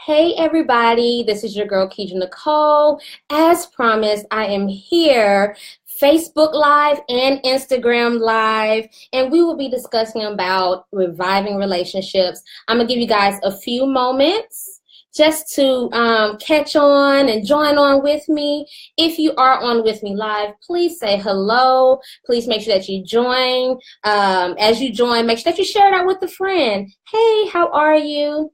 Hey everybody, this is your girl Keidra Nicole. As promised, I am here, Facebook Live and Instagram Live, and we will be discussing about reviving relationships. I'm gonna give you guys a few moments just to catch on and join on with me. If you are on with me live, please say hello. Please make sure that you join. As you join, make sure that you share it out with a friend. Hey, how are you?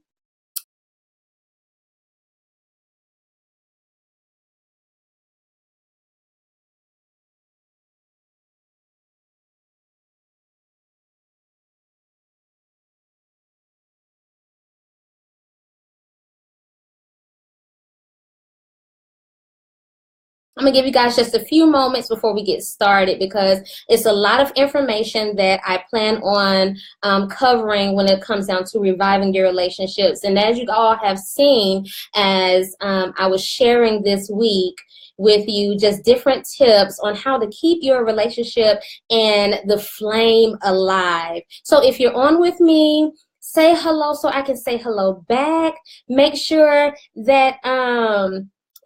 I'm gonna give you guys just a few moments before we get started because it's a lot of information that I plan on covering when it comes down to reviving your relationships. And as you all have seen, as I was sharing this week with you, just different tips on how to keep your relationship and the flame alive. So if you're on with me, say hello so I can say hello back. Make sure that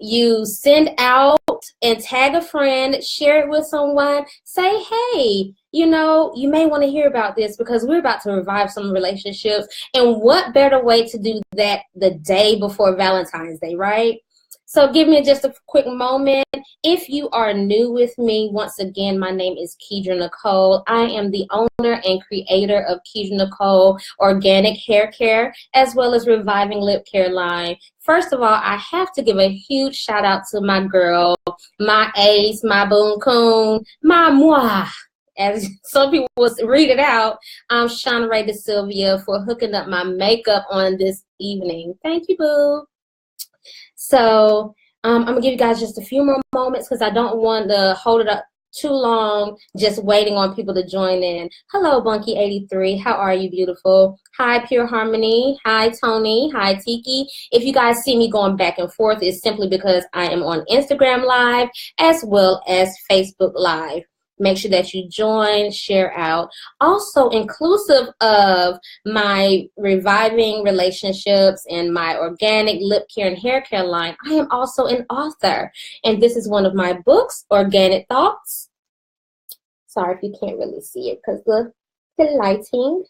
you send out and tag a friend, share it with someone, say, hey, you may want to hear about this because we're about to revive some relationships. And what better way to do that the day before Valentine's Day, right? So give me just a quick moment. If you are new with me, once again, my name is Keidra Nicole. I am the owner and creator of Keidra Nicole Organic Hair Care, as well as Reviving Lip Care line. First of all, I have to give a huge shout out to my girl, my ace, my boon coon, my moi. As some people will read it out, I'm Shauna Ray De Sylvia for hooking up my makeup on this evening. Thank you, boo. So I'm going to give you guys just a few more moments because I don't want to hold it up too long just waiting on people to join in. Hello, Bunky83. How are you, beautiful? Hi, Pure Harmony. Hi, Tony. Hi, Tiki. If you guys see me going back and forth, it's simply because I am on Instagram Live as well as Facebook Live. Make sure that you join, share out. Also, inclusive of my reviving relationships and my organic lip care and hair care line, I am also an author. And this is one of my books, Organic Thoughts. Sorry if you can't really see it because the lighting.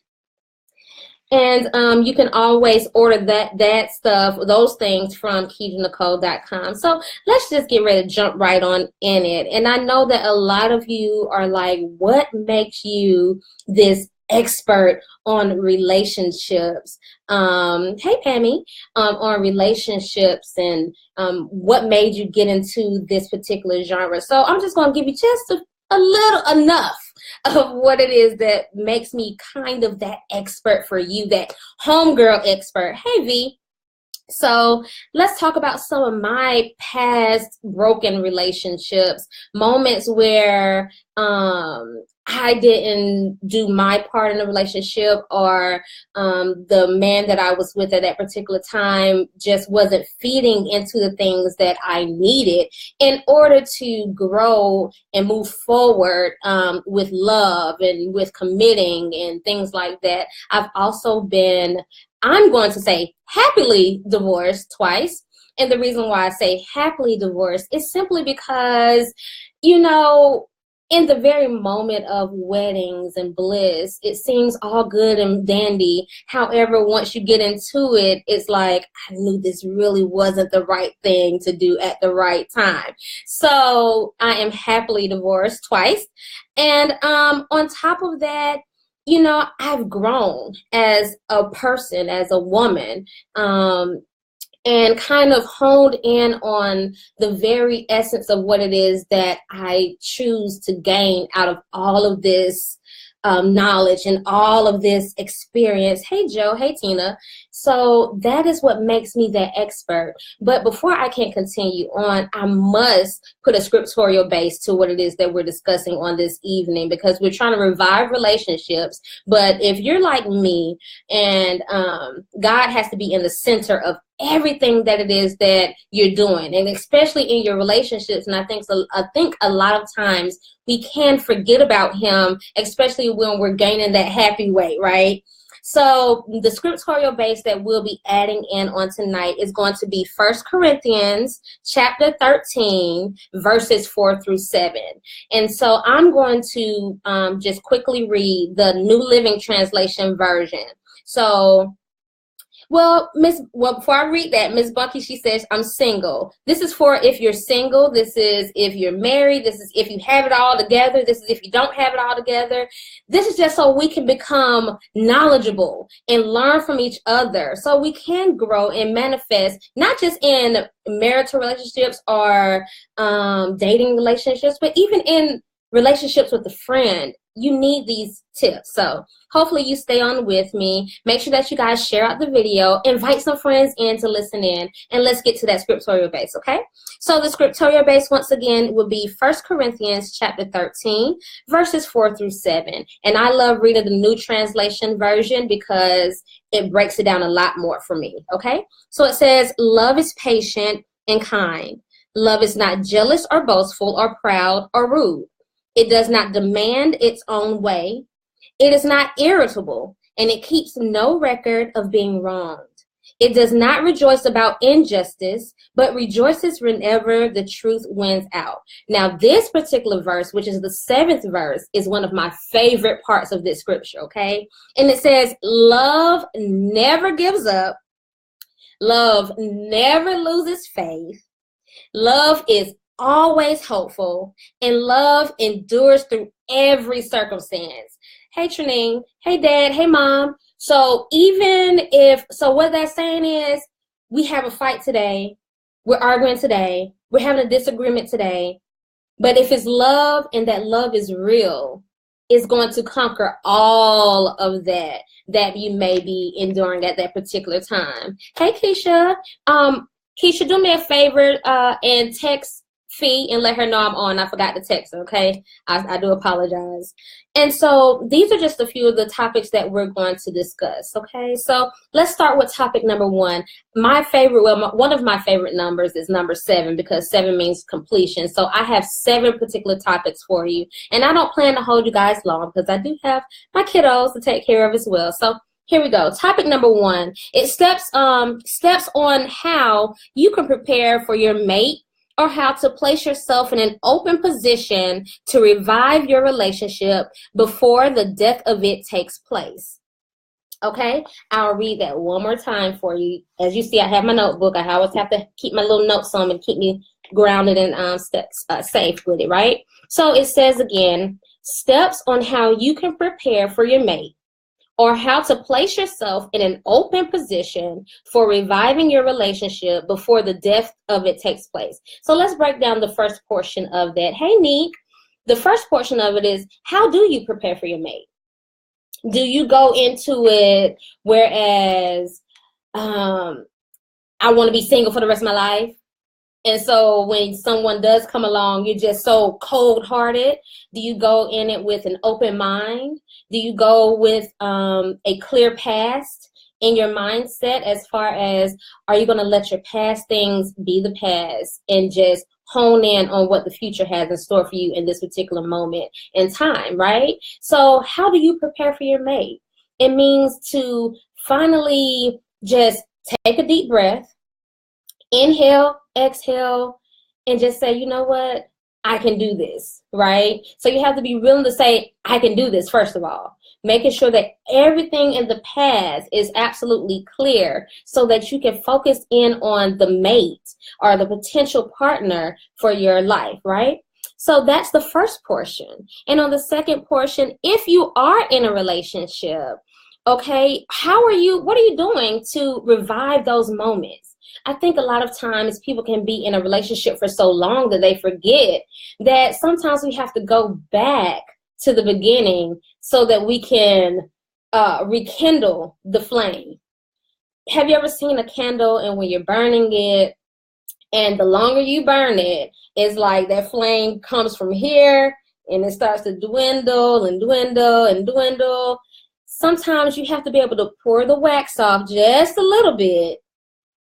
And you can always order that stuff, those things from KeidraNicole.com. So let's just get ready to jump right on in it. And I know that a lot of you are like, what makes you this expert on relationships? Hey, Pammy, on relationships and what made you get into this particular genre. So I'm just going to give you just a little enough of what it is that makes me kind of that expert for you, that homegirl expert. Hey, V. So let's talk about some of my past broken relationships, moments where I didn't do my part in the relationship, or the man that I was with at that particular time just wasn't feeding into the things that I needed in order to grow and move forward with love and with committing and things like that. I've also been, I'm going to say, happily divorced twice. And the reason why I say happily divorced is simply because, in the very moment of weddings and bliss, it seems all good and dandy. However, once you get into it, it's like, I knew this really wasn't the right thing to do at the right time. So I am happily divorced twice. And on top of that, I've grown as a person, as a woman, and kind of honed in on the very essence of what it is that I choose to gain out of all of this knowledge and all of this experience. Hey, Joe. Hey, Tina. So that is what makes me that expert. But before I can continue on, I must put a scriptorial base to what it is that we're discussing on this evening, because we're trying to revive relationships. But if you're like me and God has to be in the center of everything that it is that you're doing, and especially in your relationships, and I think a lot of times we can forget about him, especially when we're gaining that happy weight, right? So the scriptorial base that we'll be adding in on tonight is going to be 1 Corinthians chapter 13, verses 4 through 7. And so I'm going to just quickly read the New Living Translation version. So before I read that, Miss Bucky, she says, I'm single. This is for if you're single. This is if you're married. This is if you have it all together. This is if you don't have it all together. This is just so we can become knowledgeable and learn from each other so we can grow and manifest, not just in marital relationships or dating relationships, but even in relationships with a friend. You need these tips. So hopefully you stay on with me. Make sure that you guys share out the video, invite some friends in to listen in, and let's get to that scriptorial base, okay? So the scriptorial base, once again, will be 1 Corinthians chapter 13, verses 4 through 7. And I love reading the New Translation version because it breaks it down a lot more for me, okay? So it says, love is patient and kind. Love is not jealous or boastful or proud or rude. It does not demand its own way. It is not irritable, and it keeps no record of being wronged. It does not rejoice about injustice, but rejoices whenever the truth wins out. Now, this particular verse, which is the 7th verse, is one of my favorite parts of this scripture, okay? And it says, love never gives up. Love never loses faith. Love is always hopeful, and love endures through every circumstance. Hey, Trinine. Hey, Dad. Hey, Mom. So what that's saying is we have a fight today. We're arguing today. We're having a disagreement today. But if it's love and that love is real, it's going to conquer all of that you may be enduring at that particular time. Hey, Keisha. Keisha, do me a favor and text Fee and let her know I'm on. I forgot to text her, okay? I do apologize. And so these are just a few of the topics that we're going to discuss, okay? So let's start with topic number 1. One of my favorite numbers is number 7 because 7 means completion. So I have 7 particular topics for you. And I don't plan to hold you guys long because I do have my kiddos to take care of as well. So here we go. Topic number 1. It steps on how you can prepare for your mate, or how to place yourself in an open position to revive your relationship before the death of it takes place. Okay, I'll read that one more time for you. As you see, I have my notebook. I always have to keep my little notes on me to keep me grounded and safe with it, right? So it says again, steps on how you can prepare for your mate, or how to place yourself in an open position for reviving your relationship before the death of it takes place. So let's break down the first portion of that. Hey, Neek. The first portion of it is, how do you prepare for your mate? Do you go into it whereas I want to be single for the rest of my life? And so when someone does come along, you're just so cold-hearted? Do you go in it with an open mind? Do you go with a clear past in your mindset as far as, are you going to let your past things be the past and just hone in on what the future has in store for you in this particular moment in time, right? So how do you prepare for your mate? It means to finally just take a deep breath, inhale, exhale, and just say, you know what? I can do this, right? So you have to be willing to say, I can do this, first of all. Making sure that everything in the past is absolutely clear so that you can focus in on the mate or the potential partner for your life, right? So that's the first portion. And on the second portion, if you are in a relationship, okay, what are you doing to revive those moments? I think a lot of times people can be in a relationship for so long that they forget that sometimes we have to go back to the beginning so that we can rekindle the flame. Have you ever seen a candle and when you're burning it, and the longer you burn it, it's like that flame comes from here and it starts to dwindle and dwindle and dwindle. Sometimes you have to be able to pour the wax off just a little bit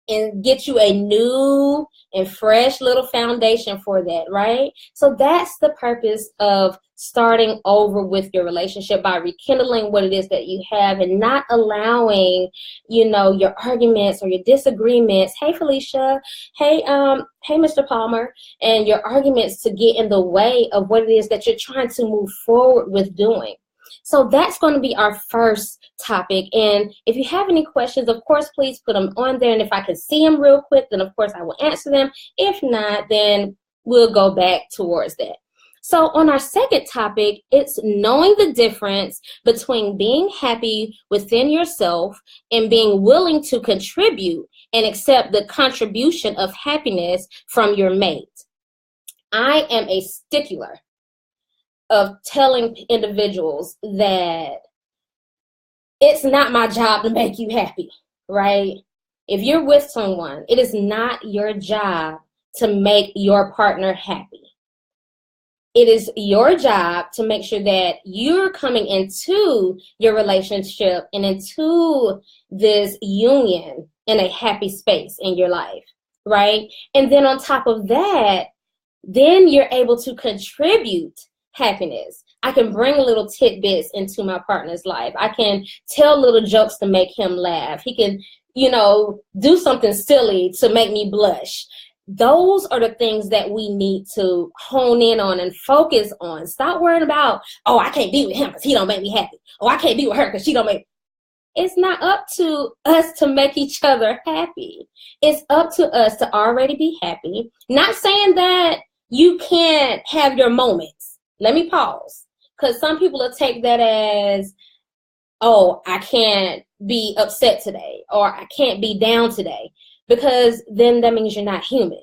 and get you a new and fresh little foundation for that, right? So that's the purpose of starting over with your relationship by rekindling what it is that you have and not allowing, your arguments or your disagreements. Hey, Felicia. Hey, Mr. Palmer, and your arguments to get in the way of what it is that you're trying to move forward with doing. So that's going to be our first topic. And if you have any questions, of course, please put them on there. And if I can see them real quick, then of course I will answer them. If not, then we'll go back towards that. So on our second topic, it's knowing the difference between being happy within yourself and being willing to contribute and accept the contribution of happiness from your mate. I am a stickler of telling individuals that it's not my job to make you happy, right? If you're with someone, it is not your job to make your partner happy. It is your job to make sure that you're coming into your relationship and into this union in a happy space in your life, right? And then on top of that, then you're able to contribute happiness. I can bring little tidbits into my partner's life. I can tell little jokes to make him laugh. He can, do something silly to make me blush. Those are the things that we need to hone in on and focus on. Stop worrying about, I can't be with him because he don't make me happy. I can't be with her because she don't make. It's not up to us to make each other happy. It's up to us to already be happy. Not saying that you can't have your moments. Let me pause. Because some people will take that as, I can't be upset today, or I can't be down today. Because then that means you're not human,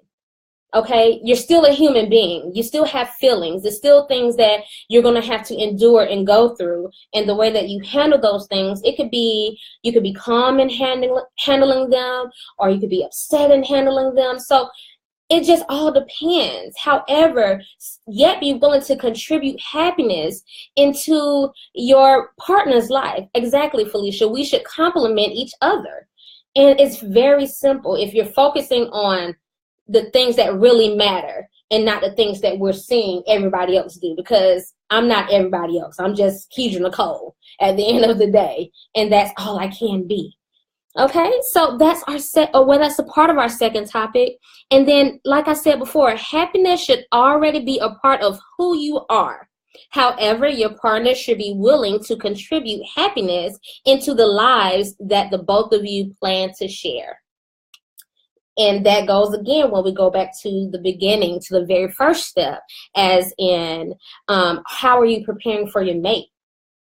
okay? You're still a human being. You still have feelings. There's still things that you're going to have to endure and go through. And the way that you handle those things, you could be calm in handling them, or you could be upset in handling them. So it just all depends. However, yet be willing to contribute happiness into your partner's life. Exactly, Felicia. We should complement each other. And it's very simple if you're focusing on the things that really matter and not the things that we're seeing everybody else do, because I'm not everybody else. I'm just Keidra Nicole at the end of the day, and that's all I can be. Okay, so that's that's a part of our second topic. And then, like I said before, happiness should already be a part of who you are. However, your partner should be willing to contribute happiness into the lives that the both of you plan to share. And that goes again when we go back to the beginning, to the very first step, as in how are you preparing for your mate?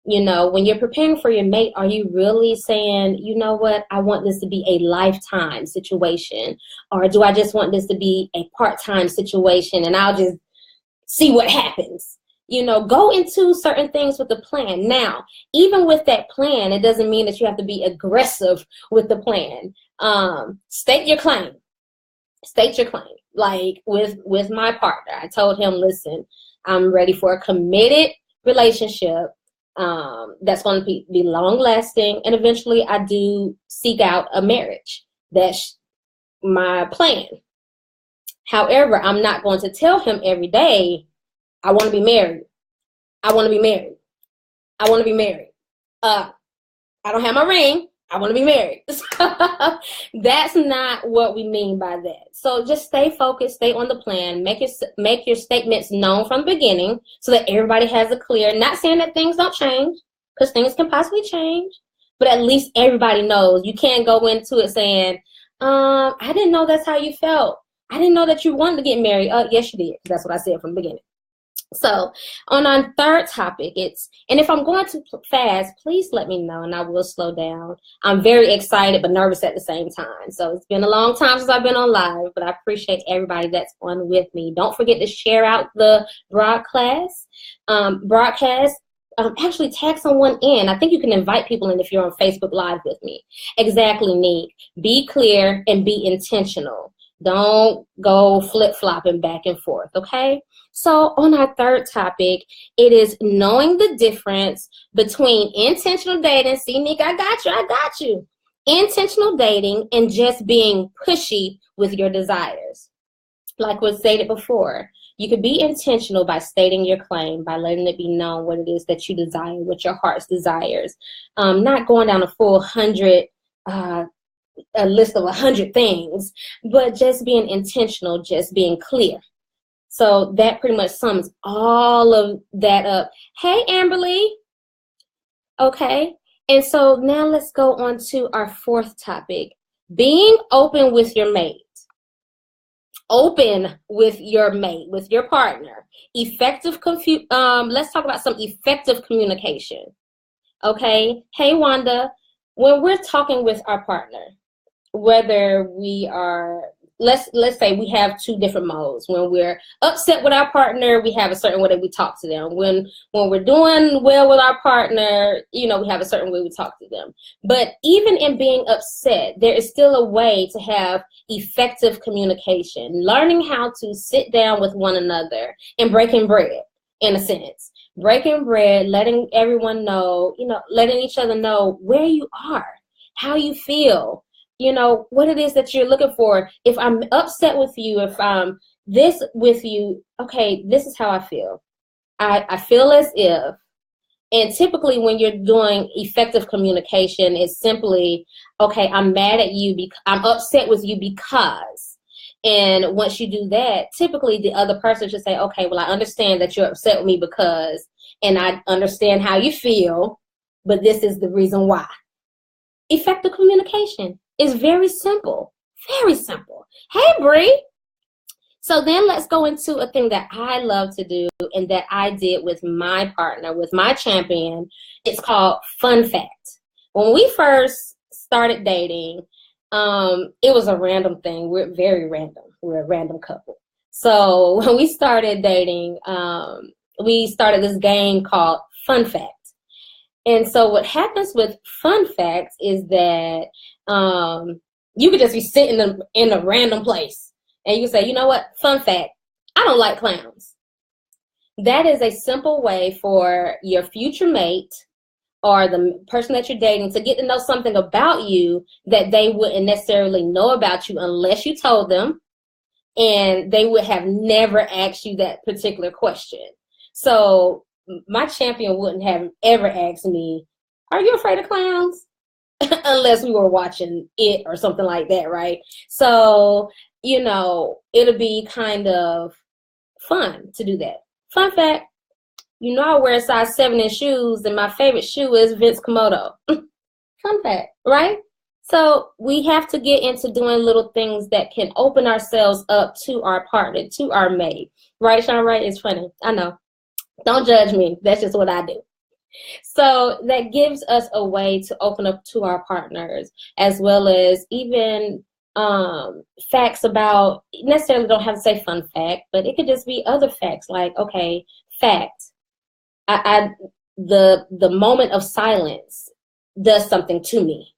When you're preparing for your mate, are you really saying, you know what, I want this to be a lifetime situation? Or do I just want this to be a part-time situation and I'll just see what happens? Go into certain things with a plan. Now, even with that plan, it doesn't mean that you have to be aggressive with the plan. State your claim. State your claim. Like with my partner, I told him, listen, I'm ready for a committed relationship that's going to be long lasting. And eventually I do seek out a marriage. That's my plan. However, I'm not going to tell him every day, I want to be married. I want to be married. I want to be married. I don't have my ring. I want to be married. That's not what we mean by that. So just stay focused, stay on the plan, make your statements known from the beginning so that everybody has a clear, not saying that things don't change, because things can possibly change, but at least everybody knows. You can't go into it saying, I didn't know that's how you felt. I didn't know that you wanted to get married. Yes, you did. That's what I said from the beginning. So on our third topic, and if I'm going too fast, please let me know and I will slow down. I'm very excited but nervous at the same time. So it's been a long time since I've been on live, but I appreciate everybody that's on with me. Don't forget to share out the broadcast. Actually tag someone in. I think you can invite people in if you're on Facebook Live with me. Exactly, Nick. Be clear and be intentional. Don't go flip-flopping back and forth, okay? So on our third topic, it is knowing the difference between intentional dating. See, Nick, I got you. Intentional dating and just being pushy with your desires. Like was stated before, You could be intentional by stating your claim, by letting it be known what it is that you desire, what your heart's desires. Not going down a full a list of 100 things, but just being intentional, just being clear. So that pretty much sums all of that up. Hey, Amberly. Okay. And so now let's go on to our fourth topic, being open with your mate. Open with your mate, with your partner. Let's talk about some effective communication. Okay. Hey, Wanda, when we're talking with our partner, whether we are, let's say we have two different modes. When we're upset with our partner, we have a certain way that we talk to them. When we're doing well with our partner, we have a certain way we talk to them. But even in being upset, there is still a way to have effective communication. Learning how to sit down with one another and breaking bread, in a sense. Breaking bread, letting everyone know, letting each other know where you are, how you feel, what it is that you're looking for. If I'm upset with you, if I'm this with you, okay, this is how I feel. I feel as if, and typically when you're doing effective communication, it's simply, okay, I'm mad at you, I'm upset with you because, and once you do that, typically the other person should say, okay, well, I understand that you're upset with me because, and I understand how you feel, but this is the reason why. Effective communication. It's very simple, very simple. Hey, Bree. So then let's go into a thing that I love to do and that I did with my partner, with my champion. It's called Fun Fact. When we first started dating, it was a random thing. We're very random. We're a random couple. So when we started dating, we started this game called Fun Fact. And so what happens with Fun Facts is that you could just be sitting in a random place and you can say, you know what, fun fact, I don't like clowns. That is a simple way for your future mate or the person that you're dating to get to know something about you that they wouldn't necessarily know about you unless you told them, and they would have never asked you that particular question. So my champion wouldn't have ever asked me, are you afraid of clowns? Unless we were watching it or something like that, right? So, it'll be kind of fun to do that. Fun fact, I wear a size 7 in shoes, and my favorite shoe is Vince Camuto. Fun fact, right? So we have to get into doing little things that can open ourselves up to our partner, to our mate. Right, Sean? Right? It's funny. I know. Don't judge me. That's just what I do. So that gives us a way to open up to our partners, as well as even facts about, necessarily don't have to say fun fact, but it could just be other facts like, okay, fact, the moment of silence does something to me.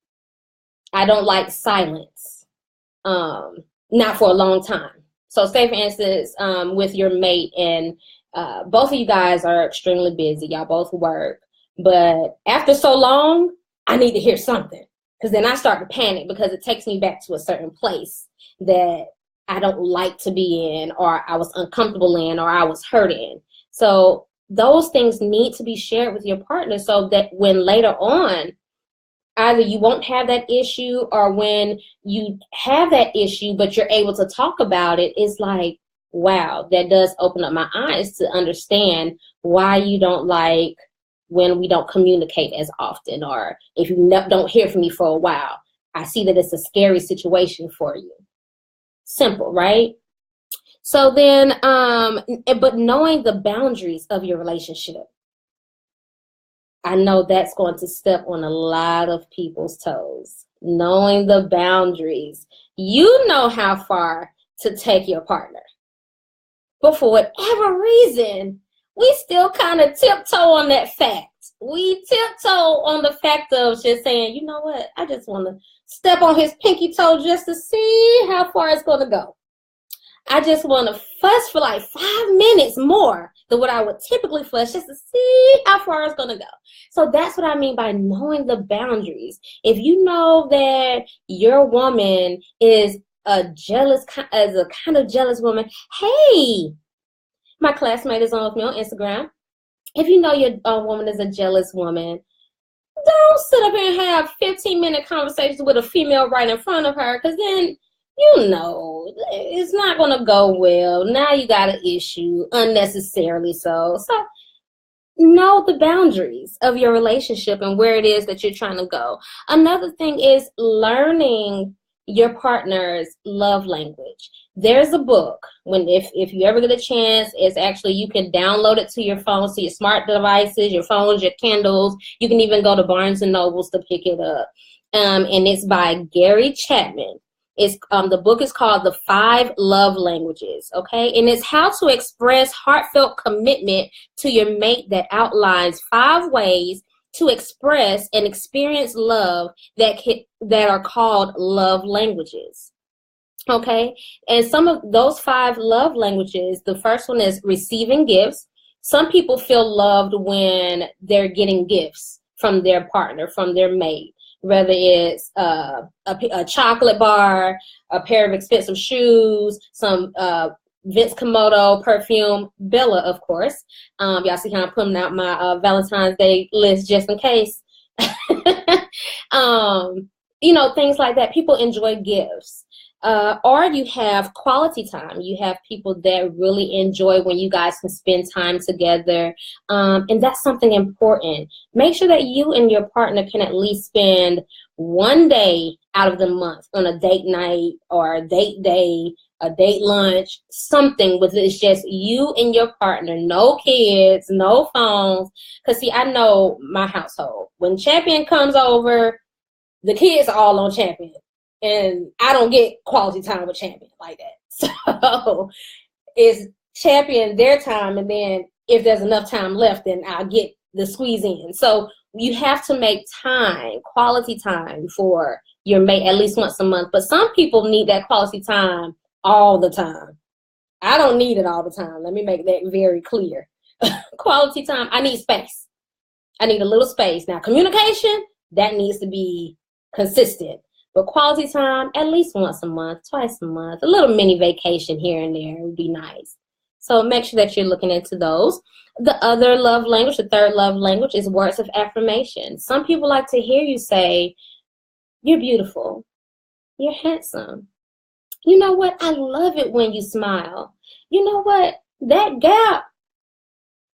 I don't like silence, not for a long time. So say, for instance, with your mate, and both of you guys are extremely busy. Y'all both work. But after so long, I need to hear something, because then I start to panic because it takes me back to a certain place that I don't like to be in, or I was uncomfortable in, or I was hurt in. So those things need to be shared with your partner so that when later on, either you won't have that issue, or when you have that issue but you're able to talk about it, it's like, wow, that does open up my eyes to understand why you don't like when we don't communicate as often, or if you don't hear from me for a while. I see that it's a scary situation for you. Simple, right? So then, but knowing the boundaries of your relationship, I know that's going to step on a lot of people's toes. Knowing the boundaries. You know how far to take your partner. But for whatever reason, we still kind of tiptoe on that fact. We tiptoe on the fact of just saying, you know what, I just want to step on his pinky toe just to see how far it's going to go. I just want to fuss for like 5 minutes more than what I would typically fuss, just to see how far it's going to go. So that's what I mean by knowing the boundaries. If you know that your woman is a kind of jealous woman, hey, My classmate is on with me on Instagram. If you know your woman is a jealous woman, don't sit up here and have 15-minute conversations with a female right in front of her, because then it's not going to go well. Now you got an issue unnecessarily. So know the boundaries of your relationship and where it is that you're trying to go. Another thing is learning your partner's love language. There's a book, if you ever get a chance, it's actually, you can download it to your phone, to your smart devices, your phones, your Kindles. You can even go to Barnes and Nobles to pick it up. And it's by Gary Chapman. It's the book is called The 5 Love Languages, okay? And it's how to express heartfelt commitment to your mate that outlines 5 ways to express and experience love that are called love languages, okay? And some of those 5 love languages, the first one is receiving gifts. Some people feel loved when they're getting gifts from their partner, from their mate. Whether it's a chocolate bar, a pair of expensive shoes, some Vince Camuto perfume, Bella, of course. Y'all see how I'm putting out my Valentine's Day list just in case. Things like that. People enjoy gifts. Or you have quality time. You have people that really enjoy when you guys can spend time together. And that's something important. Make sure that you and your partner can at least spend one day out of the month on a date night or a date day, a date lunch, something with it's just you and your partner, no kids, no phones. Because see, I know my household. When Champion comes over, the kids are all on Champion. And I don't get quality time with Champion like that. So it's Champion their time, and then if there's enough time left, then I'll get the squeeze in. So you have to make time, quality time for your mate at least once a month. But some people need that quality time all the time. I don't need it all the time. Let me make that very clear. Quality time, I need space. I need a little space. Now, communication, that needs to be consistent. But quality time, at least once a month, twice a month, a little mini vacation here and there would be nice. So make sure that you're looking into those. The other love language, the third love language, is words of affirmation. Some people like to hear you say, you're beautiful, you're handsome. You know what? I love it when you smile. You know what? That gap,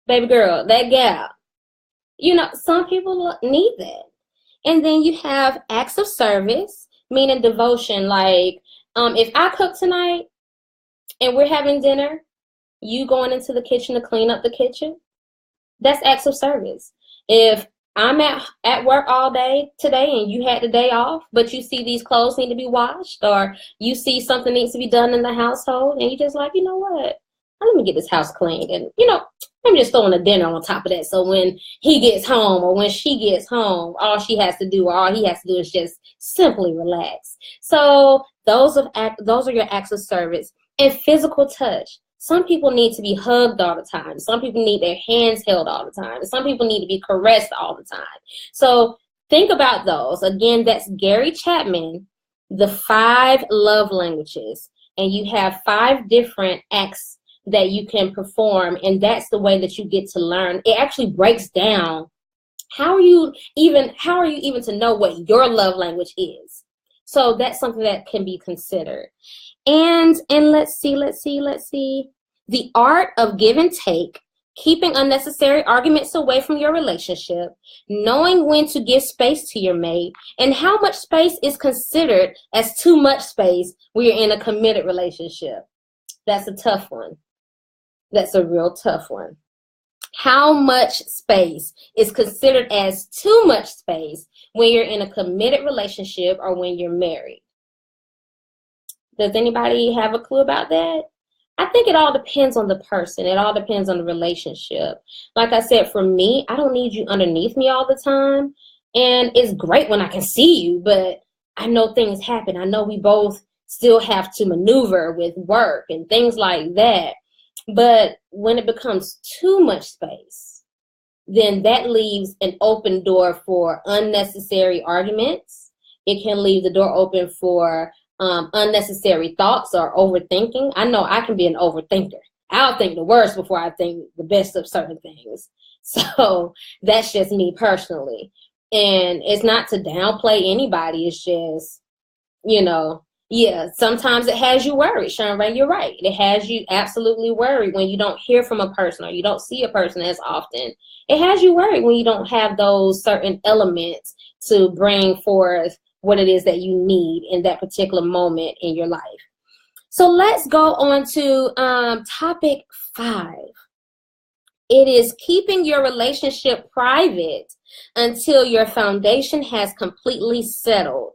baby girl, that gap. Some people need that. And then you have acts of service, meaning devotion. Like, if I cook tonight and we're having dinner, you going into the kitchen to clean up the kitchen, that's acts of service. If I'm at work all day today and you had the day off, but you see these clothes need to be washed, or you see something needs to be done in the household, and you just like, you know what? Let me get this house cleaned. And, I'm just throwing a dinner on top of that. So when he gets home or when she gets home, all she has to do or all he has to do is just simply relax. So those are your acts of service. And physical touch. Some people need to be hugged all the time. Some people need their hands held all the time. Some people need to be caressed all the time. So think about those. Again, that's Gary Chapman, The 5 Love Languages. And you have 5 different acts that you can perform, and that's the way that you get to learn. It actually breaks down how are you even to know what your love language is. So that's something that can be considered. And let's see. The art of give and take, keeping unnecessary arguments away from your relationship, knowing when to give space to your mate, and how much space is considered as too much space when you're in a committed relationship. That's a tough one. That's a real tough one. How much space is considered as too much space when you're in a committed relationship or when you're married? Does anybody have a clue about that? I think it all depends on the person. It all depends on the relationship. Like I said, for me, I don't need you underneath me all the time. And it's great when I can see you, but I know things happen. I know we both still have to maneuver with work and things like that. But when it becomes too much space, then that leaves an open door for unnecessary arguments. It can leave the door open for unnecessary thoughts or overthinking. I know I can be an overthinker. I'll think the worst before I think the best of certain things. So that's just me personally. And it's not to downplay anybody. It's just, yeah, sometimes it has you worried. Shanray, you're right. It has you absolutely worried when you don't hear from a person or you don't see a person as often. It has you worried when you don't have those certain elements to bring forth what it is that you need in that particular moment in your life. So let's go on to topic 5. It is keeping your relationship private until your foundation has completely settled.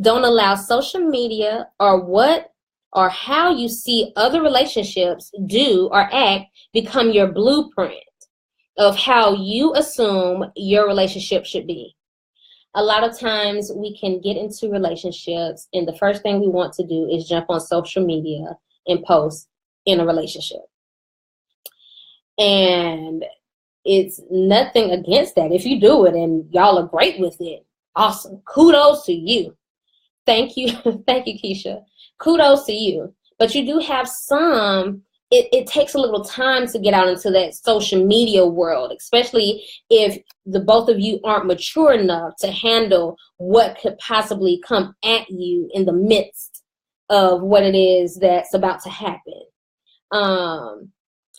Don't allow social media or what or how you see other relationships do or act become your blueprint of how you assume your relationship should be. A lot of times we can get into relationships and the first thing we want to do is jump on social media and post in a relationship. And it's nothing against that. If you do it and y'all are great with it, awesome. Kudos to you. Thank you. Thank you, Keisha. Kudos to you. But you do have some, it takes a little time to get out into that social media world, especially if the both of you aren't mature enough to handle what could possibly come at you in the midst of what it is that's about to happen.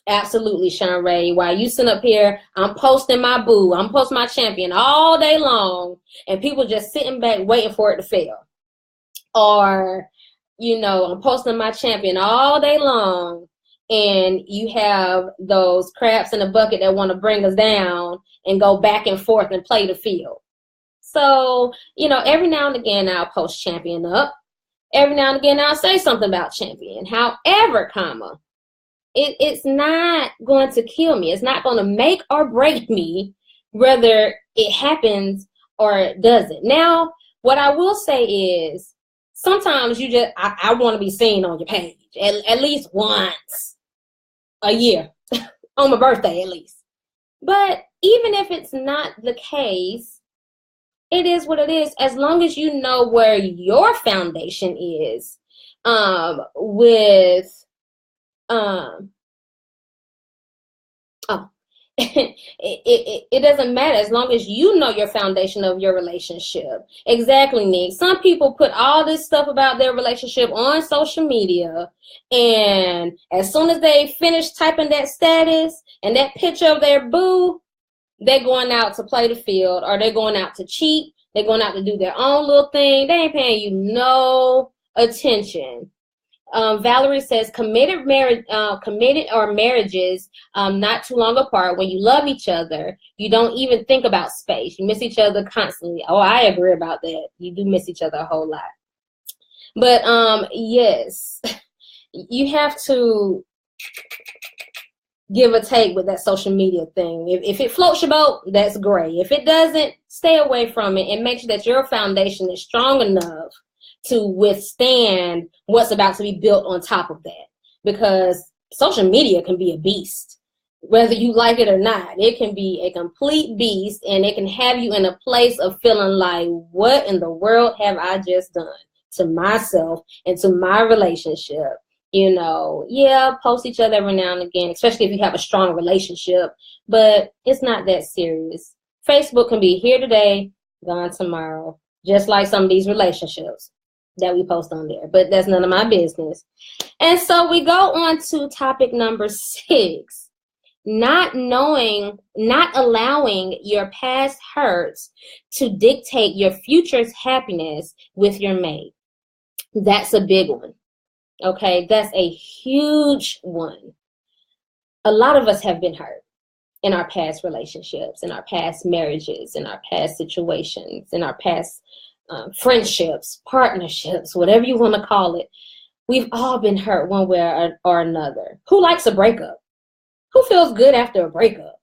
Absolutely, Shanray. While you sit up here, I'm posting my boo, I'm posting my champion all day long, and people just sitting back waiting for it to fail. Or, I'm posting my champion all day long, and you have those crabs in a bucket that want to bring us down and go back and forth and play the field. So, every now and again I'll post champion up. Every now and again I'll say something about champion. However, it's not going to kill me. It's not going to make or break me, whether it happens or it doesn't. Now, what I will say is sometimes I want to be seen on your page at least once a year, on my birthday at least. But even if it's not the case, it is what it is. As long as you know where your foundation is, it doesn't matter as long as you know your foundation of your relationship. Exactly, Nick. Some people put all this stuff about their relationship on social media, and as soon as they finish typing that status and that picture of their boo, they're going out to play the field, or they're going out to cheat. They're going out to do their own little thing. They ain't paying you no attention. Valerie says committed or marriages not too long apart, when you love each other, you don't even think about space. You miss each other constantly. Oh, I agree about that. You do miss each other a whole lot. But yes, you have to give or take with that social media thing. If it floats your boat, that's great. If it doesn't, stay away from it and make sure that your foundation is strong enough to withstand what's about to be built on top of that. Because social media can be a beast, whether you like it or not. It can be a complete beast, and it can have you in a place of feeling like, what in the world have I just done to myself and to my relationship? Yeah, post each other every now and again, especially if you have a strong relationship, but it's not that serious. Facebook can be here today, gone tomorrow, just like some of these relationships that we post on there, but that's none of my business. And so we go on to topic number 6, not allowing your past hurts to dictate your future's happiness with your mate. That's a big one. Okay, that's a huge one. A lot of us have been hurt in our past relationships, in our past marriages, in our past situations, in our past friendships, partnerships, whatever you want to call it. We've all been hurt one way or another. Who likes a breakup? Who feels good after a breakup?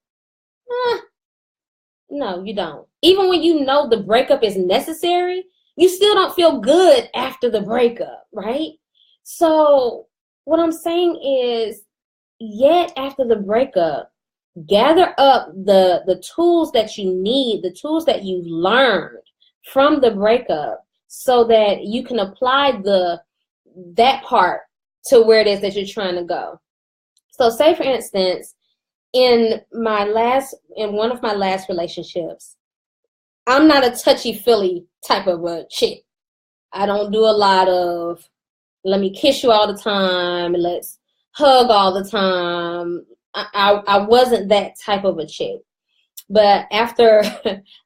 No, you don't. Even when you know the breakup is necessary, you still don't feel good after the breakup, right? So what I'm saying is, yet after the breakup, gather up the tools that you need, the tools that you've learned from the breakup, so that you can apply that part to where it is that you're trying to go. So say for instance, in one of my last relationships, I'm not a touchy-feely type of a chick. I don't do a lot of let me kiss you all the time, let's hug all the time. I wasn't that type of a chick. But after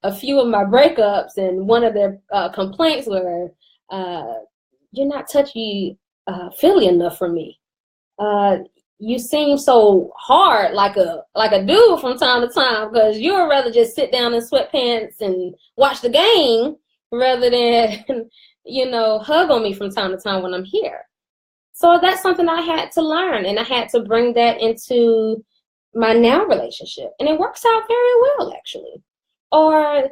a few of my breakups, and one of their complaints were, you're not touchy feely enough for me. You seem so hard, like a dude from time to time, because you would rather just sit down in sweatpants and watch the game rather than hug on me from time to time when I'm here. So that's something I had to learn, and I had to bring that into my now relationship, and it works out very well, actually. Or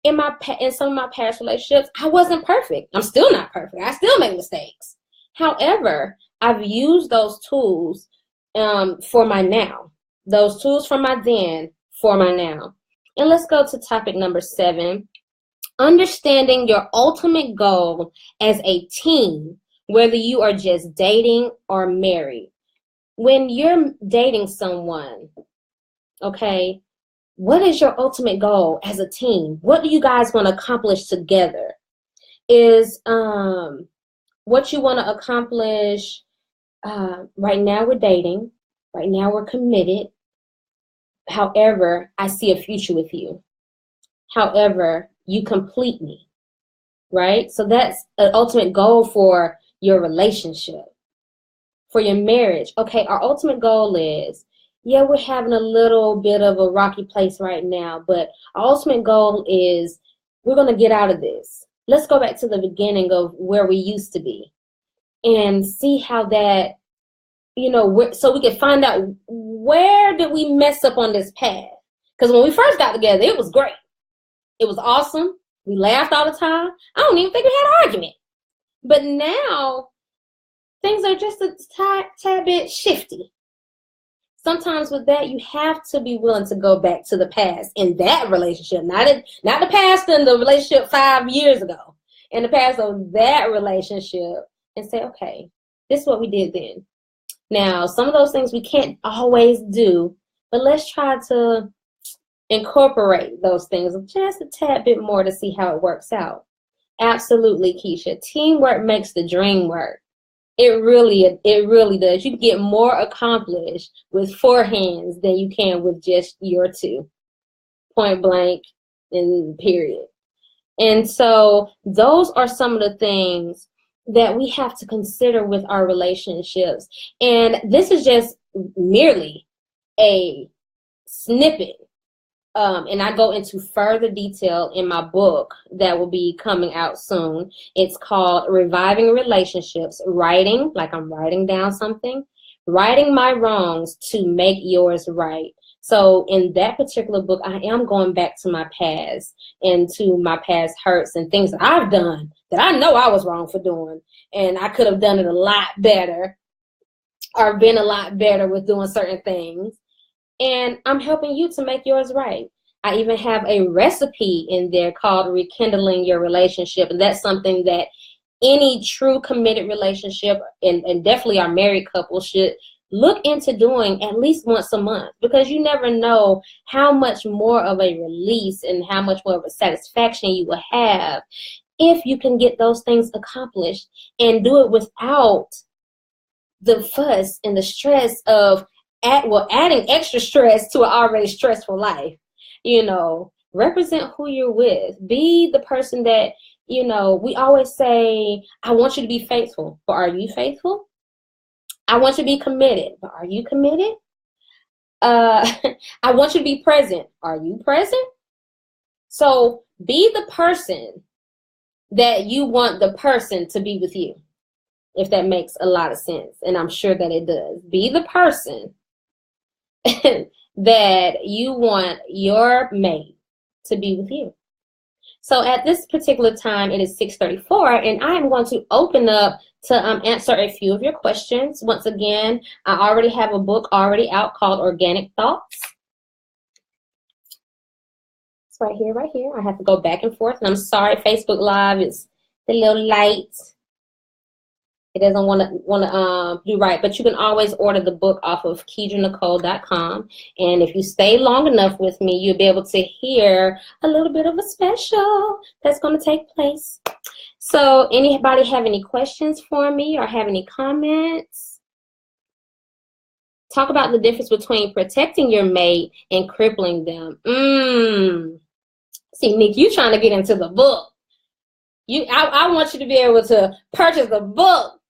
in some of my past relationships, I wasn't perfect. I'm still not perfect. I still make mistakes. However, I've used those tools for my now. Those tools from my then for my now. And let's go to topic number 7. Understanding your ultimate goal as a team, whether you are just dating or married. When you're dating someone, okay, what is your ultimate goal as a team? What do you guys want to accomplish together? Is what you want to accomplish right now we're dating, right now we're committed. However, I see a future with you. However, you complete me, right? So that's an ultimate goal for your relationship, for your marriage. Okay, our ultimate goal is, yeah, we're having a little bit of a rocky place right now, but our ultimate goal is we're going to get out of this. Let's go back to the beginning of where we used to be and see how that, so we can find out where did we mess up on this path. Because when we first got together, it was great. It was awesome. We laughed all the time. I don't even think we had an argument. But now, things are just a tad bit shifty. Sometimes with that, you have to be willing to go back to the past in that relationship, not the past in the relationship 5 years ago, in the past of that relationship, and say, okay, this is what we did then. Now, some of those things we can't always do, but let's try to incorporate those things just a tad bit more to see how it works out. Absolutely, Keisha. Teamwork makes the dream work. It really does. You can get more accomplished with 4 hands than you can with just your 2. Point blank and period. And so those are some of the things that we have to consider with our relationships. And this is just merely a snippet. And I go into further detail in my book that will be coming out soon. It's called Reviving Relationships, Writing, like I'm writing down something, Righting My Wrongs to Make Yours Right. So in that particular book, I am going back to my past and to my past hurts and things that I've done that I know I was wrong for doing. And I could have done it a lot better or been a lot better with doing certain things. And I'm helping you to make yours right. I even have a recipe in there called Rekindling Your Relationship. And that's something that any true committed relationship, and definitely our married couple, should look into doing at least once a month, because you never know how much more of a release and how much more of a satisfaction you will have if you can get those things accomplished and do it without the fuss and the stress of adding extra stress to an already stressful life. Represent who you're with. Be the person that, we always say, I want you to be faithful, but are you faithful? I want you to be committed, but are you committed? I want you to be present. Are you present? So be the person that you want the person to be with you, if that makes a lot of sense. And I'm sure that it does. Be the person that you want your mate to be with you. So at this particular time, it is 6:34, and I am going to open up to answer a few of your questions. Once again, I already have a book already out called Organic Thoughts. It's right here. I have to go back and forth, and I'm sorry, Facebook Live is a little light. It doesn't want to do right, but you can always order the book off of KedraNicole.com. And if you stay long enough with me, you'll be able to hear a little bit of a special that's going to take place. So anybody have any questions for me or have any comments? Talk about the difference between protecting your mate and crippling them. See, Nick, you trying to get into the book. I want you to be able to purchase the book.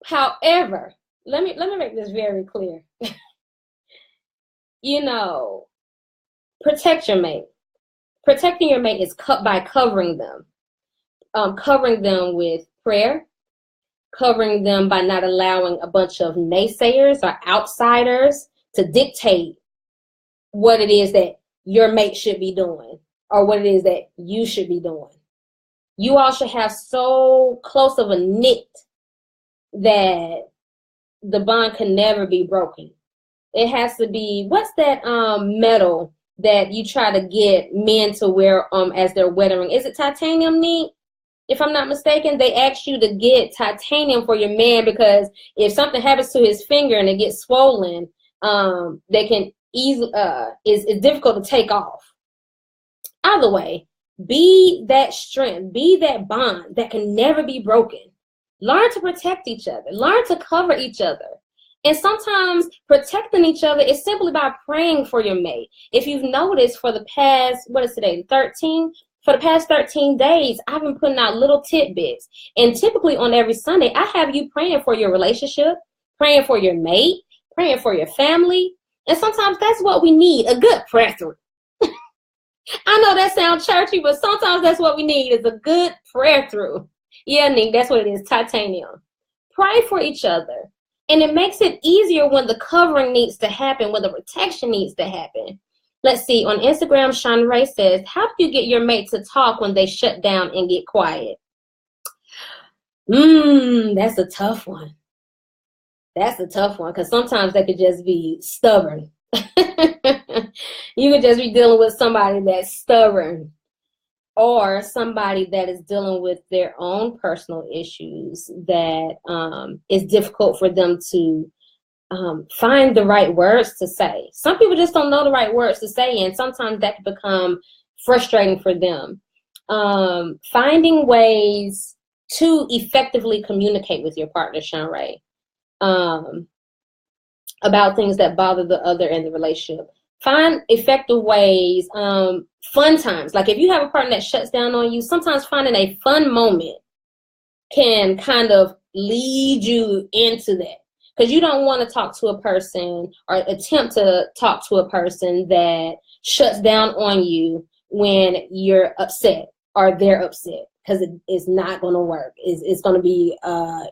However, let me make this very clear. You know, protect your mate. Protecting your mate is by covering them. Covering them with prayer, covering them by not allowing a bunch of naysayers or outsiders to dictate what it is that your mate should be doing or what it is that you should be doing. You all should have so close of a knit that the bond can never be broken. It has to be, what's that metal that you try to get men to wear as their wedding ring? Is it titanium, Nick? If I'm not mistaken, they ask you to get titanium for your man because if something happens to his finger and it gets swollen, they can easily it's difficult to take off. Either way, be that strength, be that bond that can never be broken. Learn to protect each other. Learn to cover each other. And sometimes protecting each other is simply by praying for your mate. If you've noticed for the past, what is today, 13? For the past 13 days, I've been putting out little tidbits. And typically on every Sunday, I have you praying for your relationship, praying for your mate, praying for your family. And sometimes that's what we need, a good prayer through. I know that sounds churchy, but sometimes that's what we need is a good prayer through. Yeah, Nick, that's what it is, titanium. Pray for each other. And it makes it easier when the covering needs to happen, when the protection needs to happen. Let's see, on Instagram, Sean Ray says, how do you get your mate to talk when they shut down and get quiet? That's a tough one. That's a tough one because sometimes they could just be stubborn. You could just be dealing with somebody that's stubborn or somebody that is dealing with their own personal issues that is difficult for them to find the right words to say. Some people just don't know the right words to say, and sometimes that can become frustrating for them. Finding ways to effectively communicate with your partner, Sean Ray, about things that bother the other in the relationship. Find effective ways, fun times. Like if you have a partner that shuts down on you, sometimes finding a fun moment can kind of lead you into that. Because you don't want to talk to a person or attempt to talk to a person that shuts down on you when you're upset or they're upset, because it's not going to work. It's going to be a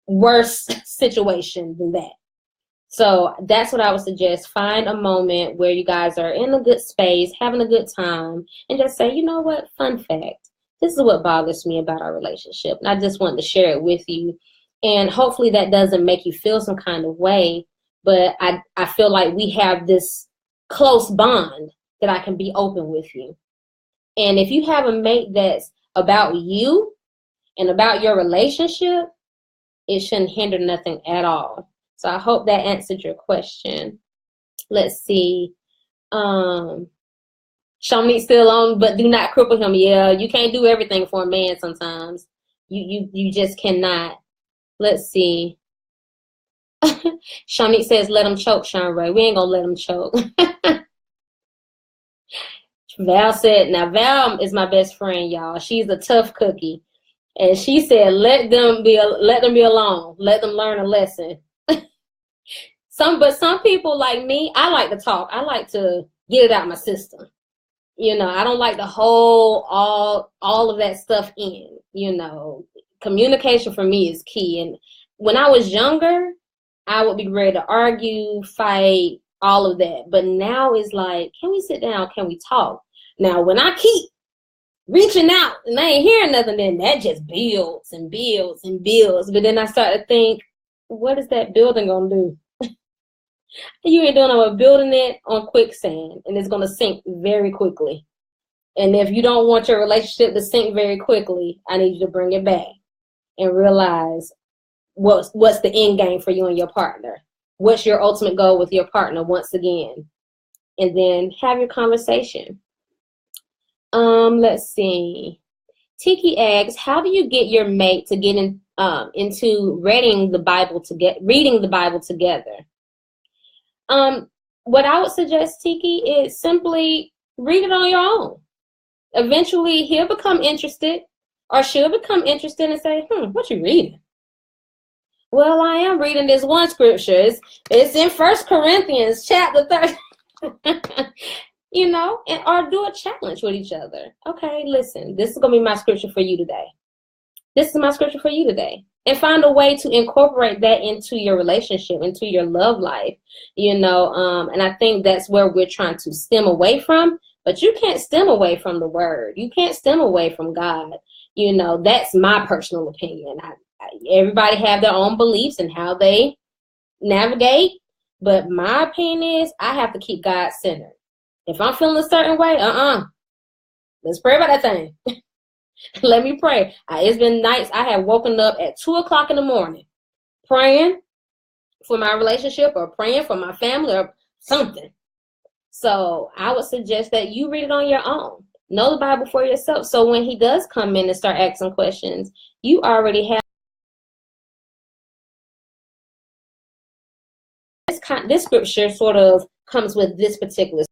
worse situation than that. So that's what I would suggest. Find a moment where you guys are in a good space, having a good time, and just say, you know what, fun fact, this is what bothers me about our relationship. And I just wanted to share it with you. And hopefully that doesn't make you feel some kind of way, but I feel like we have this close bond that I can be open with you. And if you have a mate that's about you and about your relationship, it shouldn't hinder nothing at all. So I hope that answered your question. Let's see. Shawneek's still on, but do not cripple him. Yeah, you can't do everything for a man sometimes. You just cannot. Let's see. Shawneek says, let him choke, Sean Ray. We ain't gonna let him choke. Val said, now Val is my best friend, y'all. She's a tough cookie. And she said, let them be alone. Let them learn a lesson. But some people like me, I like to talk. I like to get it out of my system. You know, I don't like to hold all of that stuff in. You know, communication for me is key. And when I was younger, I would be ready to argue, fight, all of that. But now it's like, can we sit down? Can we talk? Now, when I keep reaching out and I ain't hearing nothing, then that just builds and builds and builds. But then I start to think, what is that building gonna do? You ain't doing no building it on quicksand, and it's gonna sink very quickly. And if you don't want your relationship to sink very quickly, I need you to bring it back and realize what's the end game for you and your partner? What's your ultimate goal with your partner once again? And then have your conversation. Let's see. Tiki asks, how do you get your mate to get into reading the Bible together? What I would suggest, Tiki, is simply read it on your own. Eventually, he'll become interested, or she'll become interested and say, what you reading? Well, I am reading this one scripture. It's in 1 Corinthians chapter 30. You know, or do a challenge with each other. Okay, listen, this is going to be my scripture for you today. This is my scripture for you today. And find a way to incorporate that into your relationship, into your love life, you know. And I think that's where we're trying to stem away from. But you can't stem away from the word. You can't stem away from God. You know, that's my personal opinion. Everybody have their own beliefs and how they navigate. But my opinion is I have to keep God centered. If I'm feeling a certain way, let's pray about that thing. Let me pray. It's been nights I have woken up at 2:00 in the morning praying for my relationship or praying for my family or something. So I would suggest that you read it on your own. Know the Bible for yourself. So when he does come in and start asking questions, you already have this scripture sort of comes with this particular